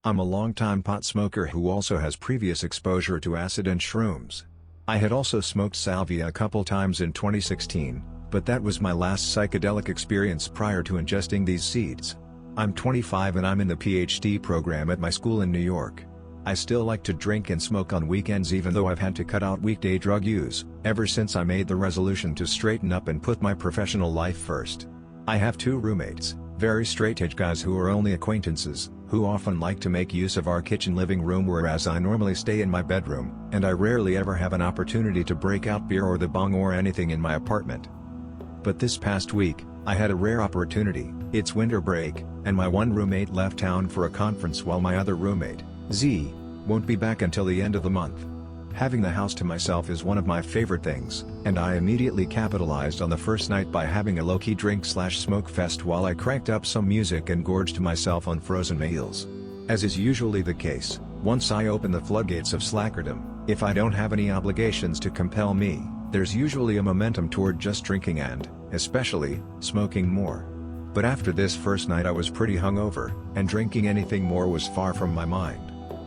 I'm a longtime pot smoker who also has previous exposure to acid and shrooms. I had also smoked salvia a couple times in 2016, but that was my last psychedelic experience prior to ingesting these seeds. I'm 25 and I'm in the PhD program at my school in New York. I still like to drink and smoke on weekends even though I've had to cut out weekday drug use, ever since I made the resolution to straighten up and put my professional life first. I have 2 roommates, very straight-edge guys who are only acquaintances, who often like to make use of our kitchen living room whereas I normally stay in my bedroom, and I rarely ever have an opportunity to break out beer or the bong or anything in my apartment. But this past week, I had a rare opportunity. It's winter break, and my one roommate left town for a conference while my other roommate, Z, won't be back until the end of the month. Having the house to myself is one of my favorite things, and I immediately capitalized on the first night by having a low-key drink/smoke fest while I cranked up some music and gorged myself on frozen meals. As is usually the case, once I open the floodgates of slackerdom, if I don't have any obligations to compel me, there's usually a momentum toward just drinking and, especially, smoking more. But after this first night I was pretty hungover, and drinking anything more was far from my mind.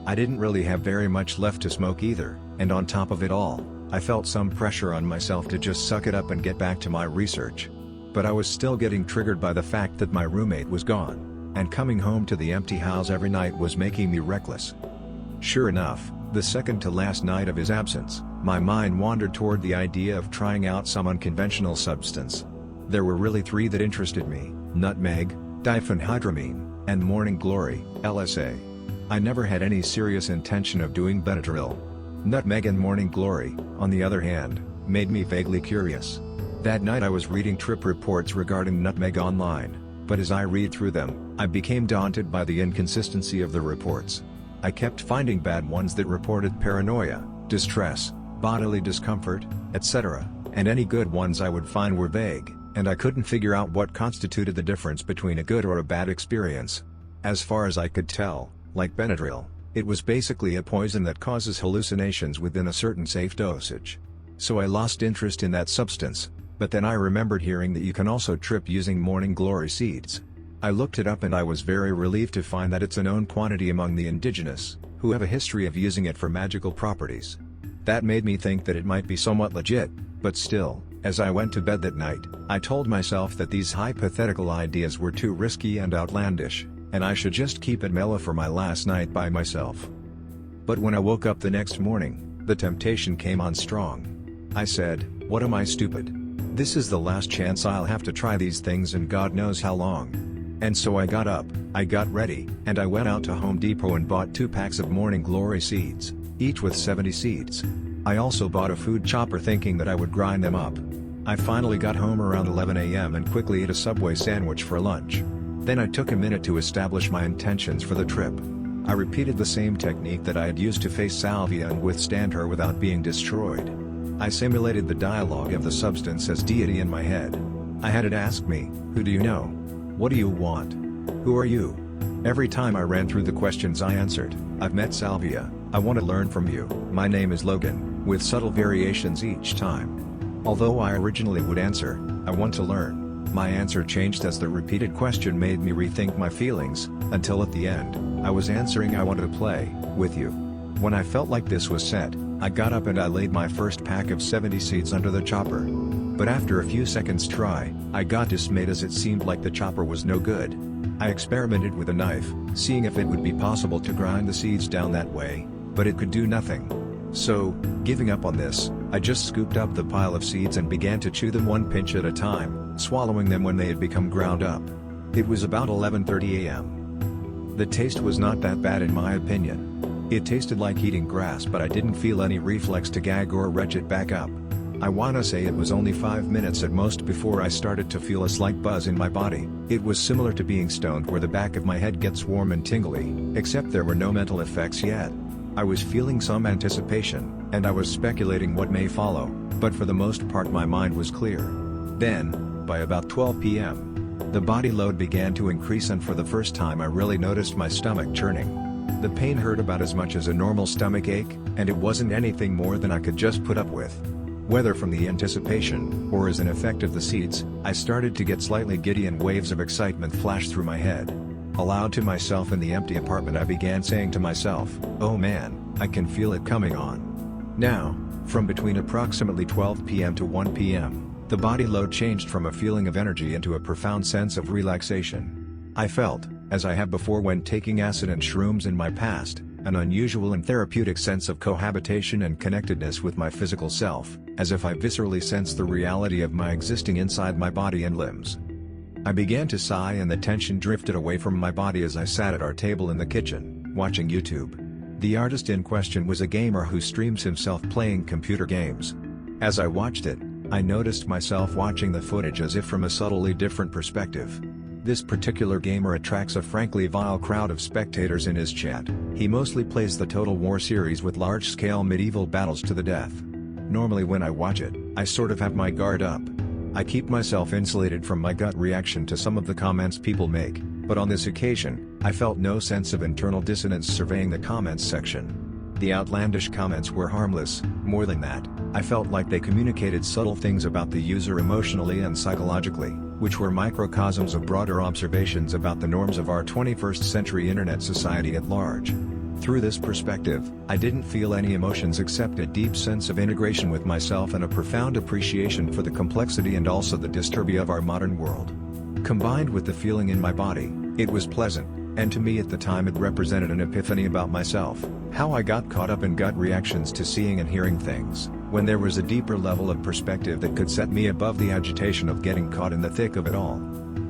I didn't really have very much left to smoke either, and on top of it all, I felt some pressure on myself to just suck it up and get back to my research. But I was still getting triggered by the fact that my roommate was gone, and coming home to the empty house every night was making me reckless. Sure enough, the second to last night of his absence, my mind wandered toward the idea of trying out some unconventional substance. There were really 3 that interested me: nutmeg, diphenhydramine, and morning glory, LSA. I never had any serious intention of doing Benadryl. Nutmeg and morning glory, on the other hand, made me vaguely curious. That night I was reading trip reports regarding nutmeg online, but as I read through them, I became daunted by the inconsistency of the reports. I kept finding bad ones that reported paranoia, distress, bodily discomfort, etc., and any good ones I would find were vague, and I couldn't figure out what constituted the difference between a good or a bad experience. As far as I could tell, like Benadryl, it was basically a poison that causes hallucinations within a certain safe dosage. So I lost interest in that substance, but then I remembered hearing that you can also trip using morning glory seeds. I looked it up and I was very relieved to find that it's a known quantity among the indigenous, who have a history of using it for magical properties. That made me think that it might be somewhat legit, but still, as I went to bed that night, I told myself that these hypothetical ideas were too risky and outlandish, and I should just keep it mellow for my last night by myself. But when I woke up the next morning, the temptation came on strong. I said, "What am I, stupid? This is the last chance I'll have to try these things in God knows how long." And so I got up, I got ready, and I went out to Home Depot and bought 2 packs of morning glory seeds, each with 70 seeds. I also bought a food chopper thinking that I would grind them up. I finally got home around 11 a.m. and quickly ate a Subway sandwich for lunch. Then I took a minute to establish my intentions for the trip. I repeated the same technique that I had used to face salvia and withstand her without being destroyed. I simulated the dialogue of the substance as deity in my head. I had it ask me, "Who do you know? What do you want? Who are you?" Every time I ran through the questions I answered, "I've met salvia, I want to learn from you, my name is Logan," with subtle variations each time. Although I originally would answer, "I want to learn," my answer changed as the repeated question made me rethink my feelings, until at the end, I was answering, "I want to play with you." When I felt like this was set, I got up and I laid my first pack of 70 seeds under the chopper. But after a few seconds try, I got dismayed as it seemed like the chopper was no good. I experimented with a knife, seeing if it would be possible to grind the seeds down that way, but it could do nothing. So, giving up on this, I just scooped up the pile of seeds and began to chew them one pinch at a time, swallowing them when they had become ground up. It was about 11:30 a.m. The taste was not that bad in my opinion. It tasted like eating grass, but I didn't feel any reflex to gag or retch it back up. I wanna say it was only 5 minutes at most before I started to feel a slight buzz in my body. It was similar to being stoned where the back of my head gets warm and tingly, except there were no mental effects yet. I was feeling some anticipation, and I was speculating what may follow, but for the most part my mind was clear. Then, by about 12 p.m., the body load began to increase and for the first time I really noticed my stomach churning. The pain hurt about as much as a normal stomach ache, and it wasn't anything more than I could just put up with. Whether from the anticipation, or as an effect of the seeds, I started to get slightly giddy and waves of excitement flashed through my head. Aloud to myself in the empty apartment I began saying to myself, "Oh man, I can feel it coming on." Now, from between approximately 12 p.m. to 1 p.m., the body load changed from a feeling of energy into a profound sense of relaxation. I felt, as I have before when taking acid and shrooms in my past, an unusual and therapeutic sense of cohabitation and connectedness with my physical self, as if I viscerally sensed the reality of my existing inside my body and limbs. I began to sigh and the tension drifted away from my body as I sat at our table in the kitchen, watching YouTube. The artist in question was a gamer who streams himself playing computer games. As I watched it, I noticed myself watching the footage as if from a subtly different perspective. This particular gamer attracts a frankly vile crowd of spectators in his chat. He mostly plays the Total War series with large-scale medieval battles to the death. Normally when I watch it, I sort of have my guard up. I keep myself insulated from my gut reaction to some of the comments people make, but on this occasion, I felt no sense of internal dissonance surveying the comments section. The outlandish comments were harmless. More than that, I felt like they communicated subtle things about the user emotionally and psychologically, which were microcosms of broader observations about the norms of our 21st century internet society at large. Through this perspective, I didn't feel any emotions except a deep sense of integration with myself and a profound appreciation for the complexity and also the disturbia of our modern world. Combined with the feeling in my body, it was pleasant, and to me at the time it represented an epiphany about myself, how I got caught up in gut reactions to seeing and hearing things, when there was a deeper level of perspective that could set me above the agitation of getting caught in the thick of it all.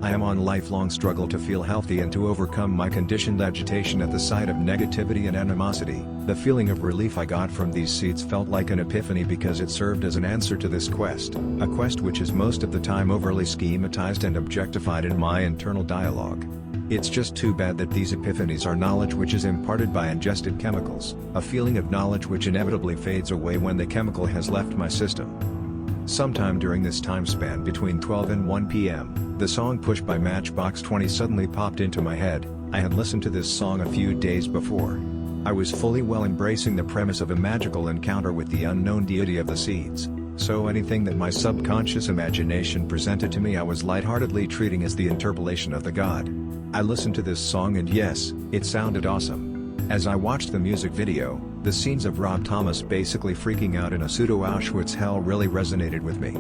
I am on lifelong struggle to feel healthy and to overcome my conditioned agitation at the sight of negativity and animosity. The feeling of relief I got from these seeds felt like an epiphany because it served as an answer to this quest, a quest which is most of the time overly schematized and objectified in my internal dialogue. It's just too bad that these epiphanies are knowledge which is imparted by ingested chemicals, a feeling of knowledge which inevitably fades away when the chemical has left my system. Sometime during this time span between 12 and 1 p.m., the song Push by Matchbox 20 suddenly popped into my head. I had listened to this song a few days before. I was fully well embracing the premise of a magical encounter with the unknown deity of the seeds, so anything that my subconscious imagination presented to me I was lightheartedly treating as the interpolation of the god. I listened to this song and yes, it sounded awesome. As I watched the music video, the scenes of Rob Thomas basically freaking out in a pseudo-Auschwitz hell really resonated with me.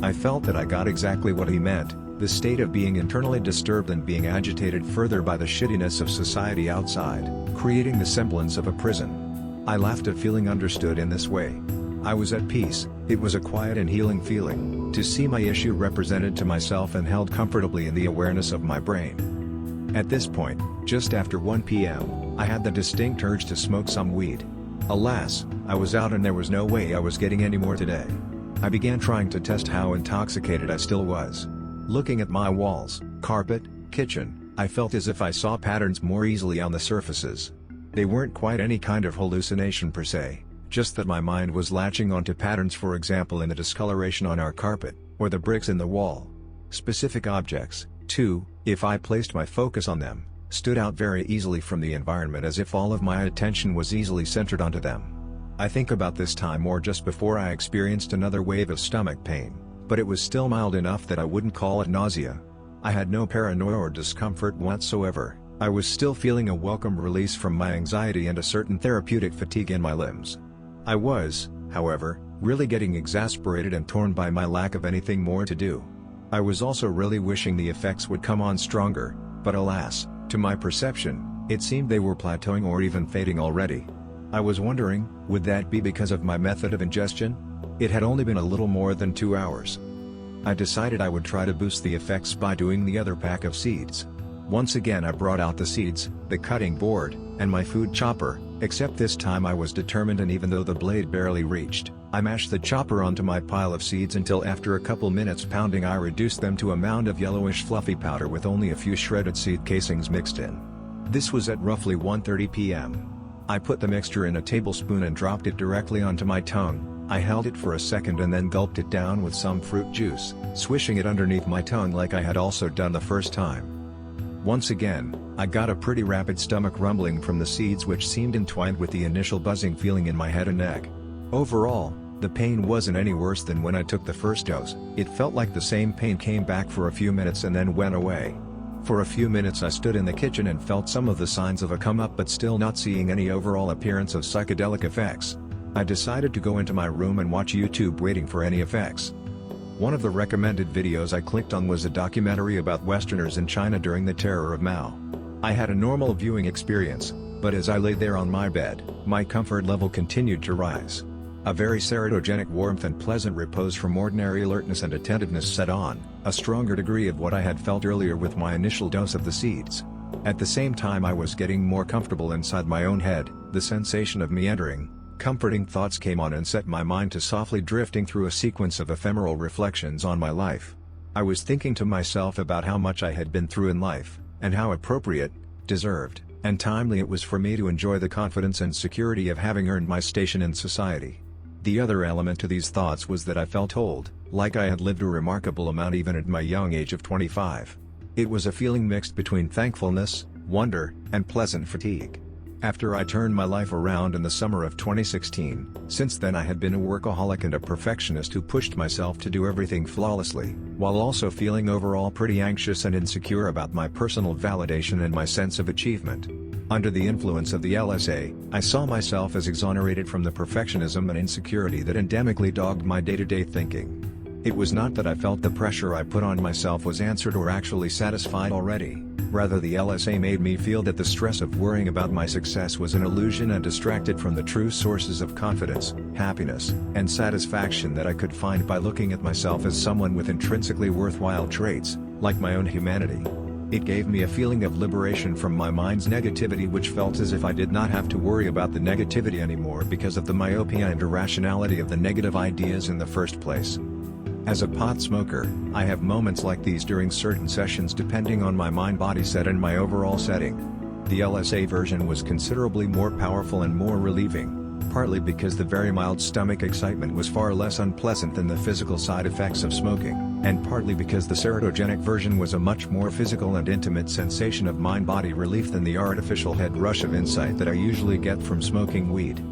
I felt that I got exactly what he meant, the state of being internally disturbed and being agitated further by the shittiness of society outside, creating the semblance of a prison. I laughed at feeling understood in this way. I was at peace. It was a quiet and healing feeling, to see my issue represented to myself and held comfortably in the awareness of my brain. At this point, just after 1 p.m., I had the distinct urge to smoke some weed. Alas, I was out and there was no way I was getting any more today. I began trying to test how intoxicated I still was. Looking at my walls, carpet, kitchen, I felt as if I saw patterns more easily on the surfaces. They weren't quite any kind of hallucination per se, just that my mind was latching onto patterns, for example in the discoloration on our carpet, or the bricks in the wall. Specific objects, too, if I placed my focus on them, stood out very easily from the environment as if all of my attention was easily centered onto them. I think about this time or just before I experienced another wave of stomach pain, but it was still mild enough that I wouldn't call it nausea. I had no paranoia or discomfort whatsoever. I was still feeling a welcome release from my anxiety and a certain therapeutic fatigue in my limbs. I was, however, really getting exasperated and torn by my lack of anything more to do. I was also really wishing the effects would come on stronger, but alas, to my perception, it seemed they were plateauing or even fading already. I was wondering, would that be because of my method of ingestion? It had only been a little more than 2 hours. I decided I would try to boost the effects by doing the other pack of seeds. Once again I brought out the seeds, the cutting board, and my food chopper, except this time I was determined, and even though the blade barely reached, I mashed the chopper onto my pile of seeds until after a couple minutes pounding I reduced them to a mound of yellowish fluffy powder with only a few shredded seed casings mixed in. This was at roughly 1:30 p.m. I put the mixture in a tablespoon and dropped it directly onto my tongue. I held it for a second and then gulped it down with some fruit juice, swishing it underneath my tongue like I had also done the first time. Once again, I got a pretty rapid stomach rumbling from the seeds which seemed entwined with the initial buzzing feeling in my head and neck. Overall, the pain wasn't any worse than when I took the first dose. It felt like the same pain came back for a few minutes and then went away. For a few minutes I stood in the kitchen and felt some of the signs of a come up, but still not seeing any overall appearance of psychedelic effects. I decided to go into my room and watch YouTube, waiting for any effects. One of the recommended videos I clicked on was a documentary about Westerners in China during the Terror of Mao. I had a normal viewing experience, but as I lay there on my bed, my comfort level continued to rise. A very serotogenic warmth and pleasant repose from ordinary alertness and attentiveness set on, a stronger degree of what I had felt earlier with my initial dose of the seeds. At the same time I was getting more comfortable inside my own head. The sensation of meandering, comforting thoughts came on and set my mind to softly drifting through a sequence of ephemeral reflections on my life. I was thinking to myself about how much I had been through in life, and how appropriate, deserved, and timely it was for me to enjoy the confidence and security of having earned my station in society. The other element to these thoughts was that I felt old, like I had lived a remarkable amount even at my young age of 25. It was a feeling mixed between thankfulness, wonder, and pleasant fatigue. After I turned my life around in the summer of 2016, since then I had been a workaholic and a perfectionist who pushed myself to do everything flawlessly, while also feeling overall pretty anxious and insecure about my personal validation and my sense of achievement. Under the influence of the LSA, I saw myself as exonerated from the perfectionism and insecurity that endemically dogged my day-to-day thinking. It was not that I felt the pressure I put on myself was answered or actually satisfied already. Rather, the LSA made me feel that the stress of worrying about my success was an illusion and distracted from the true sources of confidence, happiness, and satisfaction that I could find by looking at myself as someone with intrinsically worthwhile traits, like my own humanity. It gave me a feeling of liberation from my mind's negativity, which felt as if I did not have to worry about the negativity anymore because of the myopia and irrationality of the negative ideas in the first place. As a pot smoker, I have moments like these during certain sessions depending on my mind-body set and my overall setting. The LSA version was considerably more powerful and more relieving, partly because the very mild stomach excitement was far less unpleasant than the physical side effects of smoking, and partly because the serotogenic version was a much more physical and intimate sensation of mind-body relief than the artificial head rush of insight that I usually get from smoking weed.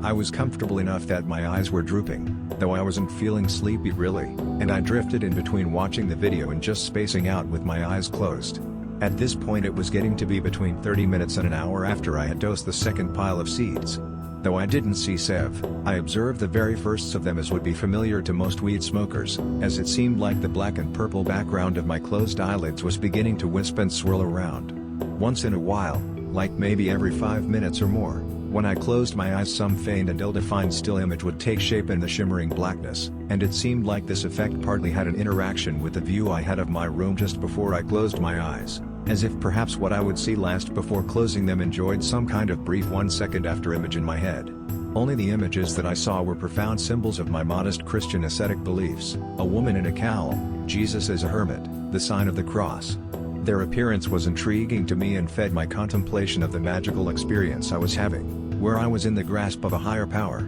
I was comfortable enough that my eyes were drooping, though I wasn't feeling sleepy really, and I drifted in between watching the video and just spacing out with my eyes closed. At this point it was getting to be between 30 minutes and an hour after I had dosed the second pile of seeds. Though I didn't see Sev, I observed the very firsts of them, as would be familiar to most weed smokers, as it seemed like the black and purple background of my closed eyelids was beginning to wisp and swirl around. Once in a while, like maybe every 5 minutes or more, when I closed my eyes some faint and ill-defined still image would take shape in the shimmering blackness, and it seemed like this effect partly had an interaction with the view I had of my room just before I closed my eyes, as if perhaps what I would see last before closing them enjoyed some kind of brief 1-second after image in my head. Only the images that I saw were profound symbols of my modest Christian ascetic beliefs: a woman in a cowl, Jesus as a hermit, the sign of the cross. Their appearance was intriguing to me and fed my contemplation of the magical experience I was having, where I was in the grasp of a higher power.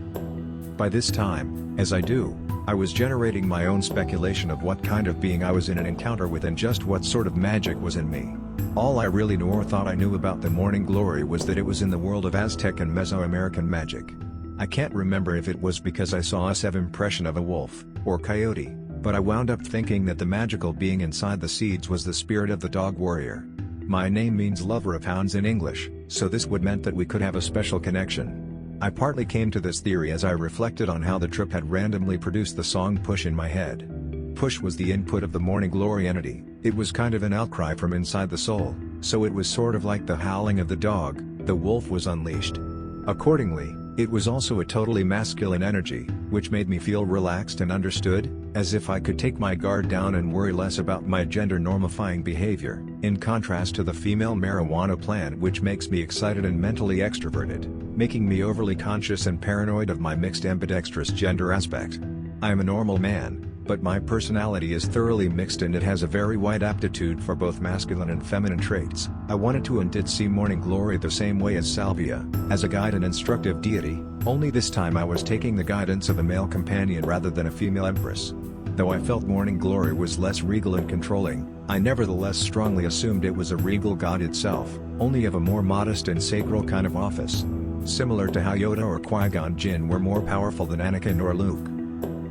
By this time, as I do, I was generating my own speculation of what kind of being I was in an encounter with and just what sort of magic was in me. All I really knew or thought I knew about the morning glory was that it was in the world of Aztec and Mesoamerican magic. I can't remember if it was because I saw a Sev impression of a wolf, or coyote, but I wound up thinking that the magical being inside the seeds was the spirit of the dog warrior. My name means lover of hounds in English, so this would meant that we could have a special connection. I partly came to this theory as I reflected on how the trip had randomly produced the song Push in my head. Push was the input of the morning glory entity. It was kind of an outcry from inside the soul, so it was sort of like the howling of the dog. The wolf was unleashed. Accordingly, it was also a totally masculine energy, which made me feel relaxed and understood, as if I could take my guard down and worry less about my gender-normifying behavior, in contrast to the female marijuana plant, which makes me excited and mentally extroverted, making me overly conscious and paranoid of my mixed ambidextrous gender aspect. I am a normal man, but my personality is thoroughly mixed and it has a very wide aptitude for both masculine and feminine traits. I wanted to and did see morning glory the same way as salvia, as a guide and instructive deity, only this time I was taking the guidance of a male companion rather than a female empress. Though I felt morning glory was less regal and controlling, I nevertheless strongly assumed it was a regal god itself, only of a more modest and sacral kind of office. Similar to how Yoda or Qui-Gon Jinn were more powerful than Anakin or Luke.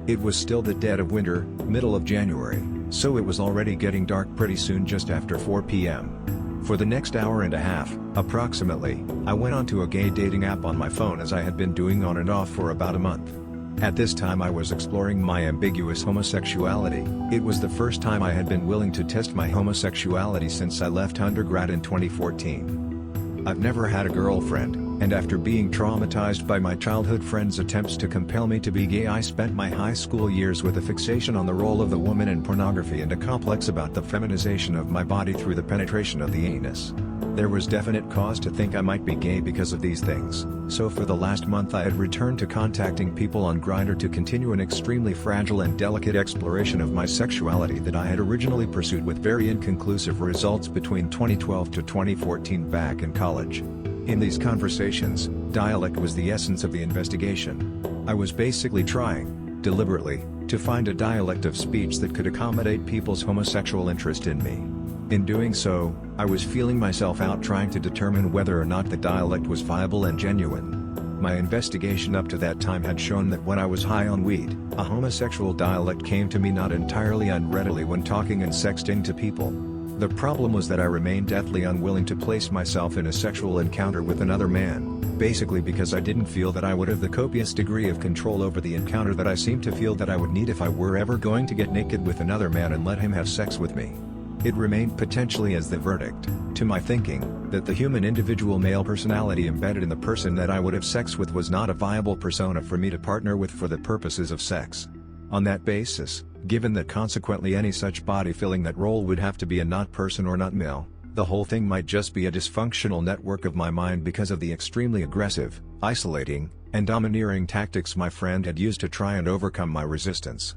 It was still the dead of winter, middle of January, So it was already getting dark pretty soon, just after 4 p.m. For the next hour and a half, approximately, I went onto a gay dating app on my phone, as I had been doing on and off for about a month. At this time I was exploring my ambiguous homosexuality. It was the first time I had been willing to test my homosexuality since I left undergrad in 2014. I've never had a girlfriend, and after being traumatized by my childhood friends' attempts to compel me to be gay, I spent my high school years with a fixation on the role of the woman in pornography and a complex about the feminization of my body through the penetration of the anus. There was definite cause to think I might be gay because of these things, so for the last month I had returned to contacting people on Grindr to continue an extremely fragile and delicate exploration of my sexuality that I had originally pursued with very inconclusive results between 2012 to 2014 back in college. In these conversations, dialect was the essence of the investigation. I was basically trying, deliberately, to find a dialect of speech that could accommodate people's homosexual interest in me. In doing so, I was feeling myself out, trying to determine whether or not the dialect was viable and genuine. My investigation up to that time had shown that when I was high on weed, a homosexual dialect came to me not entirely unreadily when talking and sexting to people. The problem was that I remained deathly unwilling to place myself in a sexual encounter with another man, basically because I didn't feel that I would have the copious degree of control over the encounter that I seemed to feel that I would need if I were ever going to get naked with another man and let him have sex with me. It remained potentially as the verdict, to my thinking, that the human individual male personality embedded in the person that I would have sex with was not a viable persona for me to partner with for the purposes of sex. On that basis, given that consequently any such body filling that role would have to be a not person or not male, the whole thing might just be a dysfunctional network of my mind because of the extremely aggressive, isolating, and domineering tactics my friend had used to try and overcome my resistance.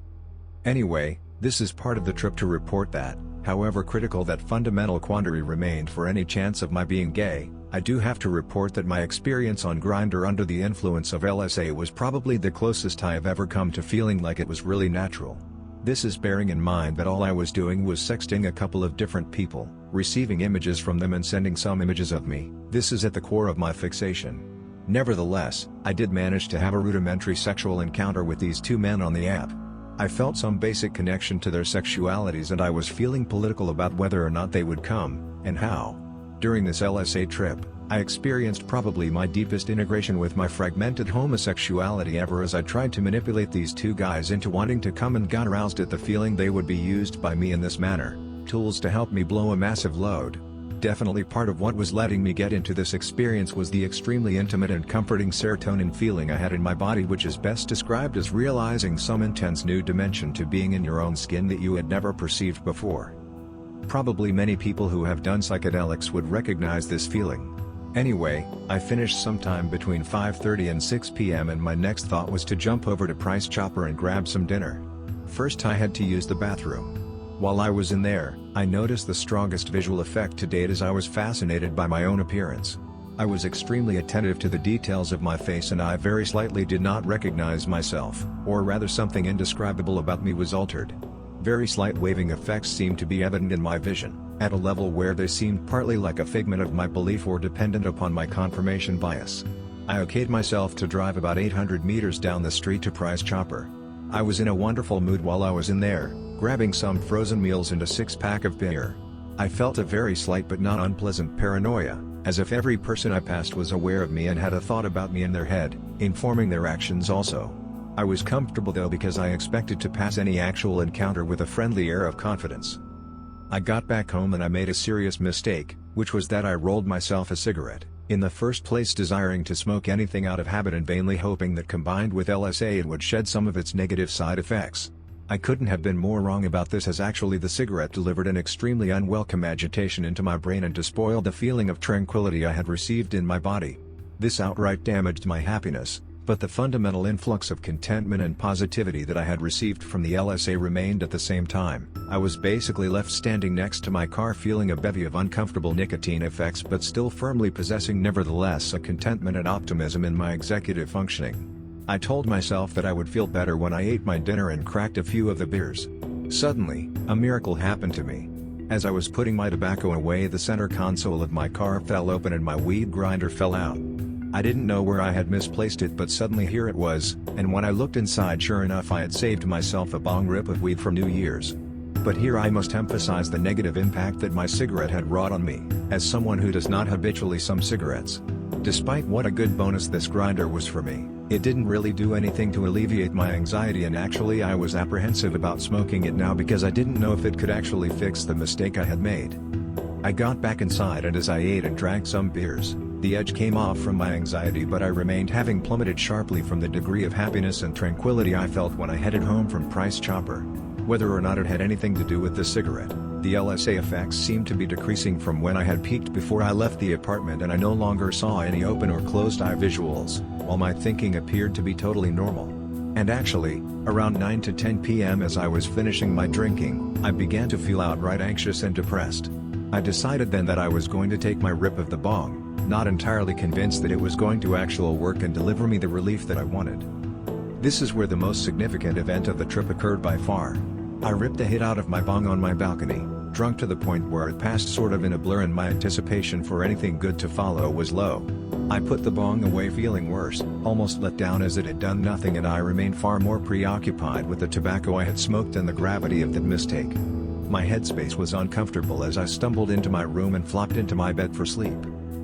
Anyway, this is part of the trip to report that, however critical that fundamental quandary remained for any chance of my being gay, I do have to report that my experience on Grindr under the influence of LSA was probably the closest I have ever come to feeling like it was really natural. This is bearing in mind that all I was doing was sexting a couple of different people, receiving images from them and sending some images of me. This is at the core of my fixation. Nevertheless, I did manage to have a rudimentary sexual encounter with these two men on the app. I felt some basic connection to their sexualities, and I was feeling political about whether or not they would come, and how. During this LSA trip, I experienced probably my deepest integration with my fragmented homosexuality ever, as I tried to manipulate these two guys into wanting to come, and got aroused at the feeling they would be used by me in this manner, tools to help me blow a massive load. Definitely part of what was letting me get into this experience was the extremely intimate and comforting serotonin feeling I had in my body, which is best described as realizing some intense new dimension to being in your own skin that you had never perceived before. Probably many people who have done psychedelics would recognize this feeling. Anyway, I finished sometime between 5:30 and 6 p.m. and my next thought was to jump over to Price Chopper and grab some dinner. First I had to use the bathroom. While I was in there, I noticed the strongest visual effect to date as I was fascinated by my own appearance. I was extremely attentive to the details of my face, and I very slightly did not recognize myself, or rather something indescribable about me was altered. Very slight waving effects seemed to be evident in my vision, at a level where they seemed partly like a figment of my belief or dependent upon my confirmation bias. I okayed myself to drive about 800 meters down the street to Price Chopper. I was in a wonderful mood while I was in there, grabbing some frozen meals and a six-pack of beer. I felt a very slight but not unpleasant paranoia, as if every person I passed was aware of me and had a thought about me in their head, informing their actions also. I was comfortable though, because I expected to pass any actual encounter with a friendly air of confidence. I got back home and I made a serious mistake, which was that I rolled myself a cigarette, in the first place desiring to smoke anything out of habit and vainly hoping that combined with LSA it would shed some of its negative side effects. I couldn't have been more wrong about this, as actually the cigarette delivered an extremely unwelcome agitation into my brain and despoiled the feeling of tranquility I had received in my body. This outright damaged my happiness, but the fundamental influx of contentment and positivity that I had received from the LSA remained at the same time. I was basically left standing next to my car feeling a bevy of uncomfortable nicotine effects, but still firmly possessing nevertheless a contentment and optimism in my executive functioning. I told myself that I would feel better when I ate my dinner and cracked a few of the beers. Suddenly, a miracle happened to me. As I was putting my tobacco away, the center console of my car fell open and my weed grinder fell out. I didn't know where I had misplaced it, but suddenly here it was, and when I looked inside, sure enough I had saved myself a bong rip of weed from New Year's. But here I must emphasize the negative impact that my cigarette had wrought on me, as someone who does not habitually smoke cigarettes. Despite what a good bonus this grinder was for me, it didn't really do anything to alleviate my anxiety, and actually I was apprehensive about smoking it now because I didn't know if it could actually fix the mistake I had made. I got back inside, and as I ate and drank some beers, the edge came off from my anxiety, but I remained, having plummeted sharply from the degree of happiness and tranquility I felt when I headed home from Price Chopper. Whether or not it had anything to do with the cigarette, the LSA effects seemed to be decreasing from when I had peaked before I left the apartment, and I no longer saw any open or closed eye visuals, while my thinking appeared to be totally normal. And actually, around 9 to 10 p.m. as I was finishing my drinking, I began to feel outright anxious and depressed. I decided then that I was going to take my rip of the bong, not entirely convinced that it was going to actually work and deliver me the relief that I wanted. This is where the most significant event of the trip occurred by far. I ripped the hit out of my bong on my balcony, drunk to the point where it passed sort of in a blur, and my anticipation for anything good to follow was low. I put the bong away feeling worse, almost let down as it had done nothing, and I remained far more preoccupied with the tobacco I had smoked than the gravity of that mistake. My headspace was uncomfortable as I stumbled into my room and flopped into my bed for sleep.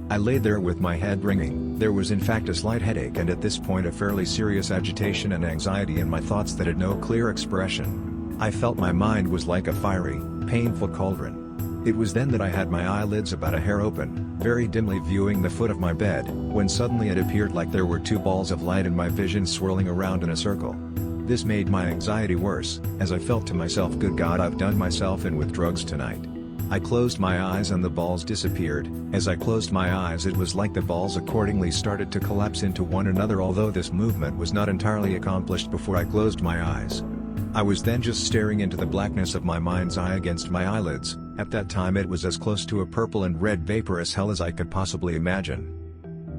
I lay there with my head ringing. There was in fact a slight headache, and at this point a fairly serious agitation and anxiety in my thoughts that had no clear expression. I felt my mind was like a fiery, painful cauldron. It was then that I had my eyelids about a hair open, very dimly viewing the foot of my bed, when suddenly it appeared like there were two balls of light in my vision swirling around in a circle. This made my anxiety worse, as I felt to myself, good God, I've done myself in with drugs tonight. I closed my eyes and the balls disappeared. As I closed my eyes, it was like the balls accordingly started to collapse into one another, although this movement was not entirely accomplished before I closed my eyes. I was then just staring into the blackness of my mind's eye against my eyelids. At that time it was as close to a purple and red vaporous hell as I could possibly imagine.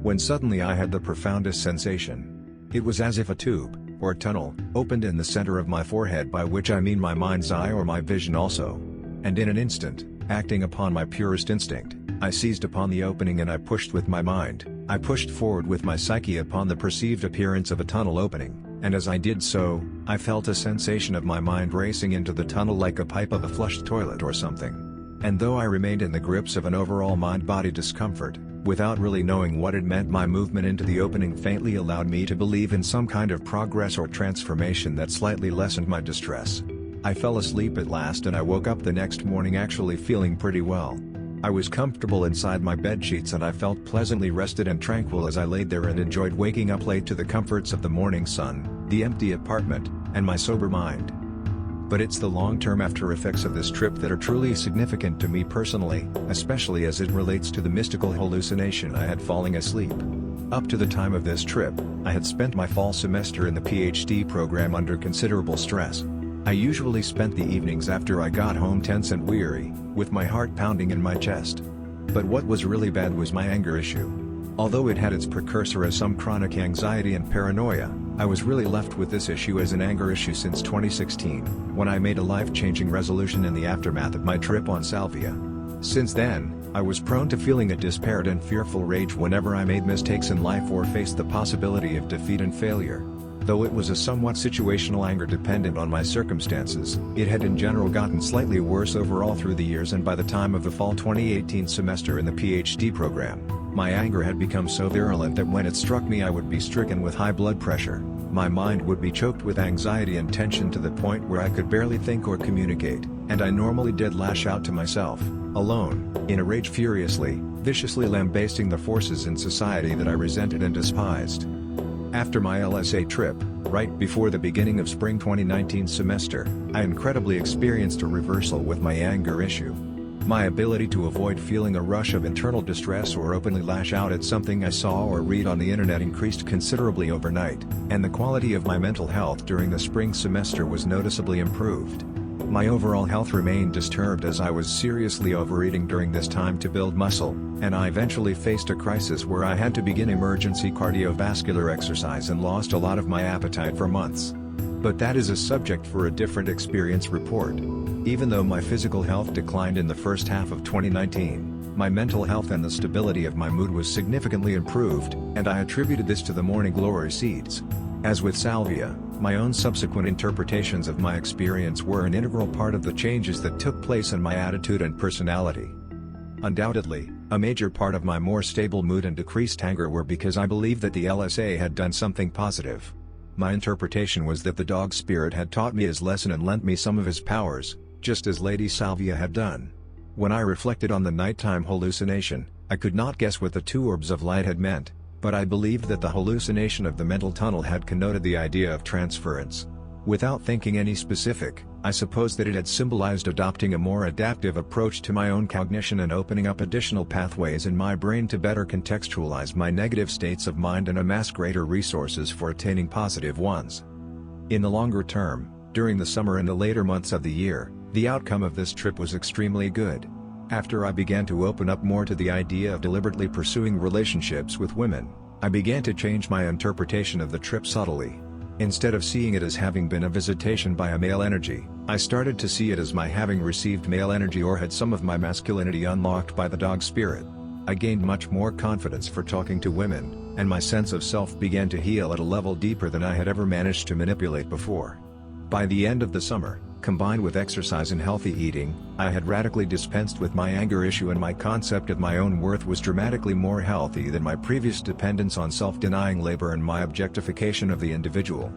When suddenly I had the profoundest sensation. It was as if a tube, or tunnel, opened in the center of my forehead, by which I mean my mind's eye or my vision also. And in an instant, acting upon my purest instinct, I seized upon the opening and I pushed with my mind. I pushed forward with my psyche upon the perceived appearance of a tunnel opening, and as I did so, I felt a sensation of my mind racing into the tunnel like a pipe of a flushed toilet or something. And though I remained in the grips of an overall mind-body discomfort, without really knowing what it meant, my movement into the opening faintly allowed me to believe in some kind of progress or transformation that slightly lessened my distress. I fell asleep at last, and I woke up the next morning actually feeling pretty well. I was comfortable inside my bedsheets, and I felt pleasantly rested and tranquil as I laid there and enjoyed waking up late to the comforts of the morning sun, the empty apartment, and my sober mind. But it's the long-term after effects of this trip that are truly significant to me personally, especially as it relates to the mystical hallucination I had falling asleep. Up to the time of this trip, I had spent my fall semester in the PhD program under considerable stress. I usually spent the evenings after I got home tense and weary, with my heart pounding in my chest. But what was really bad was my anger issue. Although it had its precursor as some chronic anxiety and paranoia, I was really left with this issue as an anger issue since 2016, when I made a life-changing resolution in the aftermath of my trip on salvia. Since then, I was prone to feeling a disparate and fearful rage whenever I made mistakes in life or faced the possibility of defeat and failure. Though it was a somewhat situational anger dependent on my circumstances, it had in general gotten slightly worse overall through the years, and by the time of the fall 2018 semester in the PhD program, my anger had become so virulent that when it struck me I would be stricken with high blood pressure, my mind would be choked with anxiety and tension to the point where I could barely think or communicate, and I normally did lash out to myself, alone, in a rage, furiously, viciously lambasting the forces in society that I resented and despised. After my LSA trip, right before the beginning of spring 2019 semester, I incredibly experienced a reversal with my anger issue. My ability to avoid feeling a rush of internal distress or openly lash out at something I saw or read on the internet increased considerably overnight, and the quality of my mental health during the spring semester was noticeably improved. My overall health remained disturbed as I was seriously overeating during this time to build muscle, and I eventually faced a crisis where I had to begin emergency cardiovascular exercise and lost a lot of my appetite for months. But that is a subject for a different experience report. Even though my physical health declined in the first half of 2019, my mental health and the stability of my mood was significantly improved, and I attributed this to the morning glory seeds. As with salvia, My own subsequent interpretations of my experience were an integral part of the changes that took place in my attitude and personality. Undoubtedly, a major part of my more stable mood and decreased anger were because I believed that the LSA had done something positive. My interpretation was that the Dog Spiritt had taught me his lesson and lent me some of his powers, just as Lady Salvia had done. When I reflected on the nighttime hallucination, I could not guess what the two orbs of light had meant, but I believed that the hallucination of the mental tunnel had connoted the idea of transference. Without thinking any specific, I supposed that it had symbolized adopting a more adaptive approach to my own cognition and opening up additional pathways in my brain to better contextualize my negative states of mind and amass greater resources for attaining positive ones. In the longer term, during the summer and the later months of the year, the outcome of this trip was extremely good. After I began to open up more to the idea of deliberately pursuing relationships with women, I began to change my interpretation of the trip subtly. Instead of seeing it as having been a visitation by a male energy, I started to see it as my having received male energy or had some of my masculinity unlocked by the Dog Spiritt. I gained much more confidence for talking to women, and my sense of self began to heal at a level deeper than I had ever managed to manipulate before. By the end of the summer, combined with exercise and healthy eating, I had radically dispensed with my anger issue and my concept of my own worth was dramatically more healthy than my previous dependence on self-denying labor and my objectification of the individual.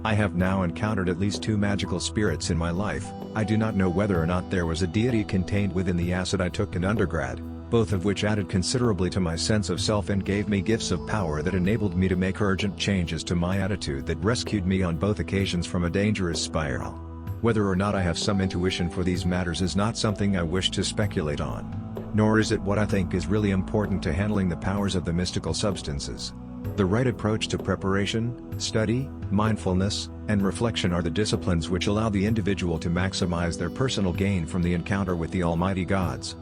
I have now encountered at least 2 magical spirits in my life. I do not know whether or not there was a deity contained within the acid I took in undergrad, both of which added considerably to my sense of self and gave me gifts of power that enabled me to make urgent changes to my attitude that rescued me on both occasions from a dangerous spiral. Whether or not I have some intuition for these matters is not something I wish to speculate on. Nor is it what I think is really important to handling the powers of the mystical substances. The right approach to preparation, study, mindfulness, and reflection are the disciplines which allow the individual to maximize their personal gain from the encounter with the almighty gods.